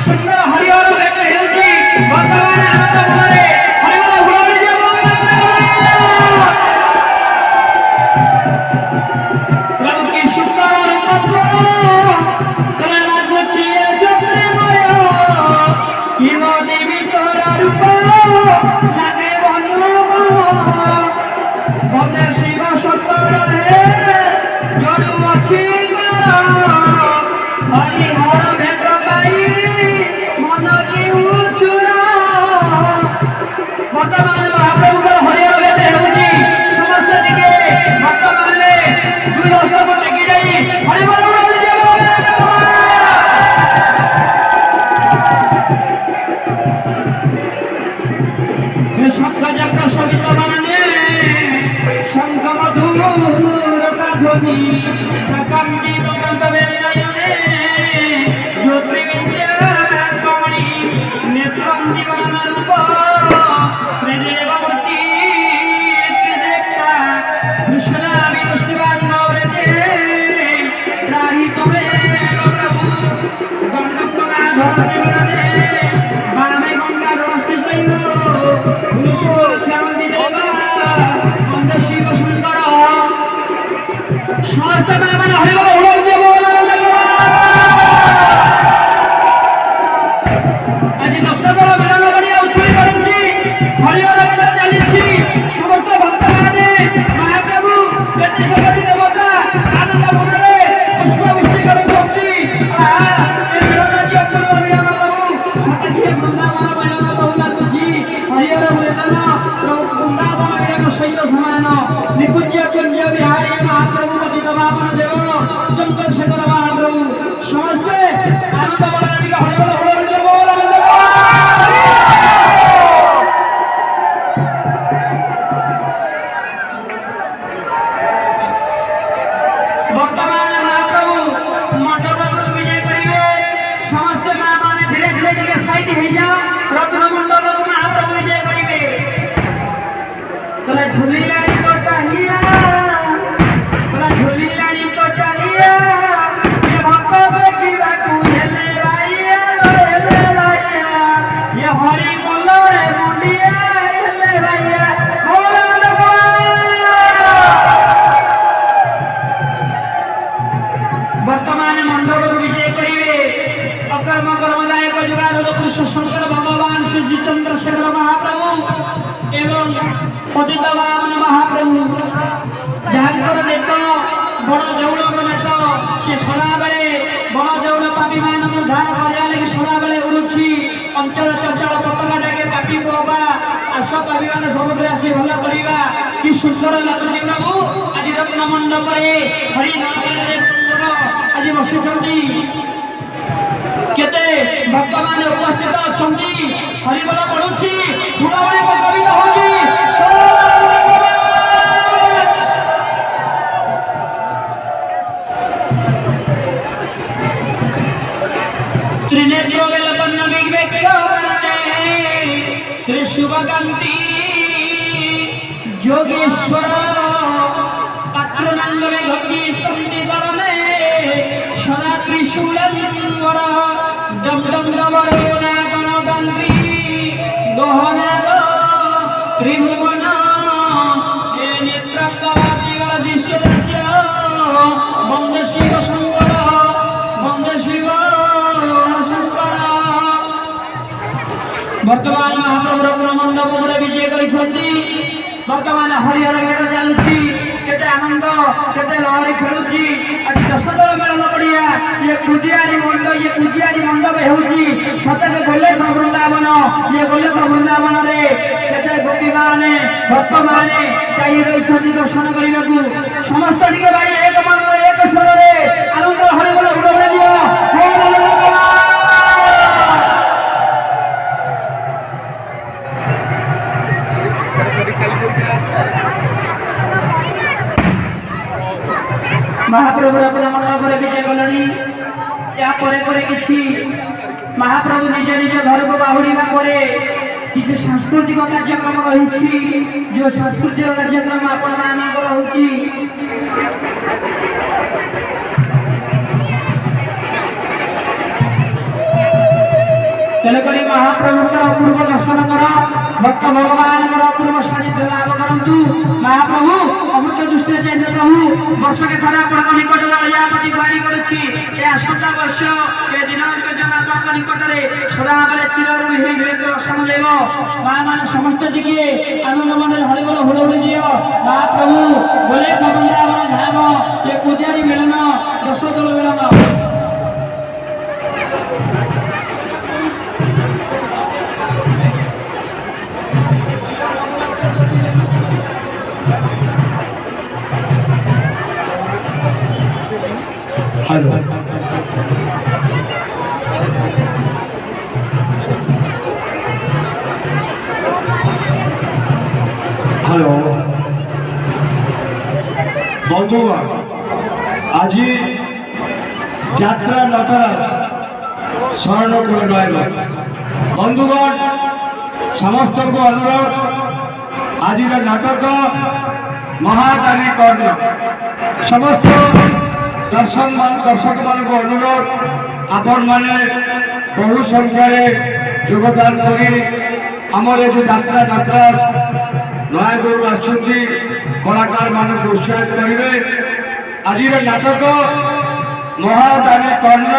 ସୁନ୍ଦର ହରିହର ଭେଟ ହେଉଛି ବର୍ତ୍ତମାନ ଆନନ୍ଦ ମନରେ ହରିବୋଲ ହୁଳହୁଳି ଜୟ ପ୍ରଭୁ କି ସୁନ୍ଦର ରୂପ ତୋର ଲାଗୁଛି ଜ୍ୟୋତିର୍ମୟ କି ଦେବୀ ତୋର ରୂପ ଲାଗେ ମନୋରମ ବନ୍ଦେ ଶିବ ସତରରେ ଯୋଡୁ ଅଛି ହରିହର ଭେଟ ପାଇ ମନ ଜିଉଛୁର ବର୍ତ୍ତମାନ ମହାପ୍ରଭୁଙ୍କର ହରିହର ଭେଟ ହେଉଛି ସମସ୍ତେ ଟିକେ ବର୍ତ୍ତମାନ ଦୁଇ ହସ୍ତକୁ ଟେକି ଯାଇ ହରିବୋଲ ହୁଳହୁଳି ଜୟ ଶଙ୍ଖ ଚକ୍ର ସହିତ ମାନେ ଶଙ୍ଖ ମଧୁର ধ্বনি কান্তি প্রকান্ত বেলায়নে জ্যোতির্বিদ্যা কমণি নেত্রম জীবন রূপ শ্রীদেবমূর্তি ত্রিদেবতা কৃষ্ণাবি শিবাঙ্গরে রাহি তবে প্রভু গঙ্গা ধরণে বামে গঙ্গা নমস্তে জৈব পুরুষোর ক্ষমন্তি দেবা বন্দে শিব সুন্দর সমস্ত মানে হরিবোল হুড়োহুড়ি জয় আজ দর্শকর মিলন করিয়া উছুলি পড়ুছি হরিহর ভেট চালিছি সমস্ত ভক্তମାନେ মহাপ্রভু কেতে জগতি দেবতা আনন্দ মନରେ পুষ্পবৃষ্টি କରୁଛନ୍ତି ଏ ମିଳନାଜି ଅପୂର୍ବ ମିଳନ ପ୍ରଭୁ ସତେଥିରେ ବୃନ୍ଦାବନ ମିଳନ ବହୁ ଲାଗୁଛି ହରିହର ମିଳନ ପ୍ରଭୁ ବୃନ୍ଦାବନ ମିଳନ ସହିତ ସମାନ ନିକୁଞ୍ଜ କୁଞ୍ଜ ବିହାରୀ ମହାପ୍ରଭୁ ବାପନ ଦେବ ଚନ୍ଦ୍ରଶେଖର ମହାପ୍ରଭୁ ସମସ୍ତେ ଆନନ୍ଦ ମନରେ ଟିକେ ହରିବୋଲ ହୁଳହୁଳି ଜୟ ବର୍ତ୍ତମାନ ମହାପ୍ରଭୁ ମଣ୍ଡପକୁ ବିଜୟ କରିବେ ସମସ୍ତେ ମା ମାନେ ଧୀରେ ଧୀରେ ଟିକେ ସାଇଡ୍ ହେଇଯାଅ ରତ୍ନ ମଣ୍ଡପକୁ ମହାପ୍ରଭୁ ବିଜୟ କରିବେ ଝୁଲିଲାଣି କଟାହିଆ ঝুলিলানি কটাইয়া এ ভক্ত দেখিবাকু হেলে রাইয়া হেলে রাইয়া এ হরি বলরে মুন্ডিয়া হেলে রাইয়া বর্তমানে মণ্ডপকে বিজয় করিবে অকর্ম কর্মদায়ক যুগাধর কৃষ্ণ শঙ্কর ভগবান শ্রী চন্দ্রশেখর মহাপ্রভু এবং পতিত বামন মহাপ্রভু যাহাଙ୍କର ନେତ ବଡ଼ ଦେଉଳର ନେତ ସେ ସଦାବେଳେ ବଡ଼ ଦେଉଳ ପାପୀ ମାନଙ୍କୁ ଉଦ୍ଧାର କରିବା ଲାଗି ସଦାବେଳେ ଉଡୁଛି ଅଞ୍ଚଳ ଚଞ୍ଚଳ ପତାକାଟାକେ ପାପି ପବା ଆସ ପାପୀ ମାନେ ସମୁଦ୍ର ଆସି ଭଲ କରିବା କି ସୁନ୍ଦର ଲାଗୁଛି ପ୍ରଭୁ ଆଜି ରତ୍ନ ମଣ୍ଡପରେ ହରି ନାମରେ ଆଜି ବସିଛନ୍ତି କେତେ ଭକ୍ତମାନେ ଉପସ୍ଥିତ ଅଛନ୍ତି ହରିବୋଲ ପଢୁଛି ହୁଳହୁଳି ପ୍ରକବିତ ହଉଛି त्रिनेत्र वेलपन्न विवेक श्री शुभकांति जोगेश्वर पात्रनंद में घटी स्तंभि करने सदा त्रिशूलंबर दम दम दमरो नागनगंत्री गहनाग त्रिभुवन ए नेत्रंगवादिगण दृश्य बंदे शिव शंकर बंदे शिव বর্তমান মহাপ্রভু রত্ন মণ্ডপ উপরে বিজয় করেছেন বর্তমান হরিহর ভেট চালুছি কেতে আনন্দ কেতে লহরি খেলুছি আজ দশদল মেলন পড়িয়া ইয়ে কুদিয়ারি মণ্ডপ হেউছি সতেজ গোলেখ বৃন্দাবন ইয়ে গোলেখ বৃন্দাবନରେ কেতে গোপী মানে ভক্ত মানে চাই রয়েছেন দর্শন করিবাকু সমস্ত টিকে ভাই এক মନରେ এক স্বরে আনন্দ হরিবোল হুড়হুড়ি দিও महाप्रभु रत्न मंडप विजय कले या कि महाप्रभु निज निज घर को बाहुड़ा किसी सांस्कृतिक कार्यक्रम रही जो सांस्कृतिक कार्यक्रम आपण रही ତେଣୁକରି ମହାପ୍ରଭୁଙ୍କର ଅପୂର୍ବ ଦର୍ଶନ କର, ଭକ୍ତ ଭଗବାନଙ୍କର ଅପୂର୍ବ ସାନ୍ନିଧ୍ୟ ଲାଭ କରନ୍ତୁ। ମହାପ୍ରଭୁ ଅମୃତ ଦୃଷ୍ଟିରେ ଚାହିଁବେ ପ୍ରଭୁ ବର୍ଷକେ ଥରେ ଆପଣଙ୍କ ନିକଟରେ ଏହା ପ୍ରତି ଗୁହାରି କରୁଛି, ଏ ଆସନ୍ତା ବର୍ଷ ଏ ଦିନ ପର୍ଯ୍ୟନ୍ତ ଆପଣଙ୍କ ନିକଟରେ ସଦାବେଳେ ଚିରଋଣୀ ହୋଇ ଦର୍ଶନ ଦେବ। ମା ମାନେ ସମସ୍ତେ ଟିକେ ଆନନ୍ଦ ମନରେ ହରିବୋଲ ହୁଳହୁଳି ଦିଅ। ମହାପ୍ରଭୁ ବୋଲେ ଗୋବିନ୍ଦାବନ ଧାମ, ଏ ପୂଜାରୀ ମିଳନ, ଦଶଦଳ ମିଳନ। हेलो हेलो बंधुगण आज यात्रा नटराज स्वर्णपुर नयगढ़ बंधुगण समस्त को अनुरोध आज नाटक महादानी कर्ण समस्त दर्शक मान को अनुरोध आपण मैंने बहु संख्यार योगदान करी आमर जो यात्रा नटराज नयागढ़ आसुच्ची कलाकार मान को उत्साहित करेंगे। आज नाटक महादानी कर्ण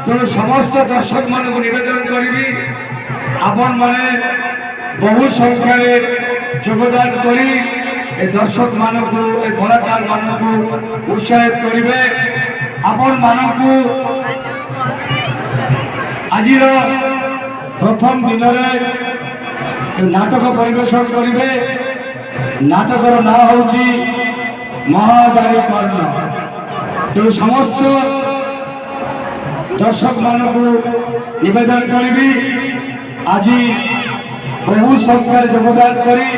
तेणु समस्त दर्शक मान को निवेदन करी आपण मैंने बहु संख्यार योगदान करी दर्शक मान को कलाकार मान को उत्साहित करेंगे। आपण मानक आज प्रथम दिन नाटक परिवेशन करेंगे। नाटकर ना हूँ महादानी कर्ण तेणु समस्त दर्शक मान को निवेदन करी आज बहु संख्यार योगदान करी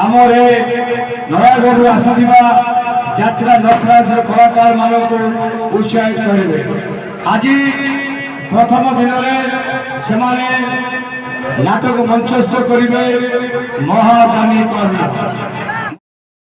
आमर नयागढ़ आसुवा यात्रा नटराज कलाकार मान को उत्साहित करेंगे। आज प्रथम दिन से नाटक मंचस्थ करेंगे महादानी कर्ण।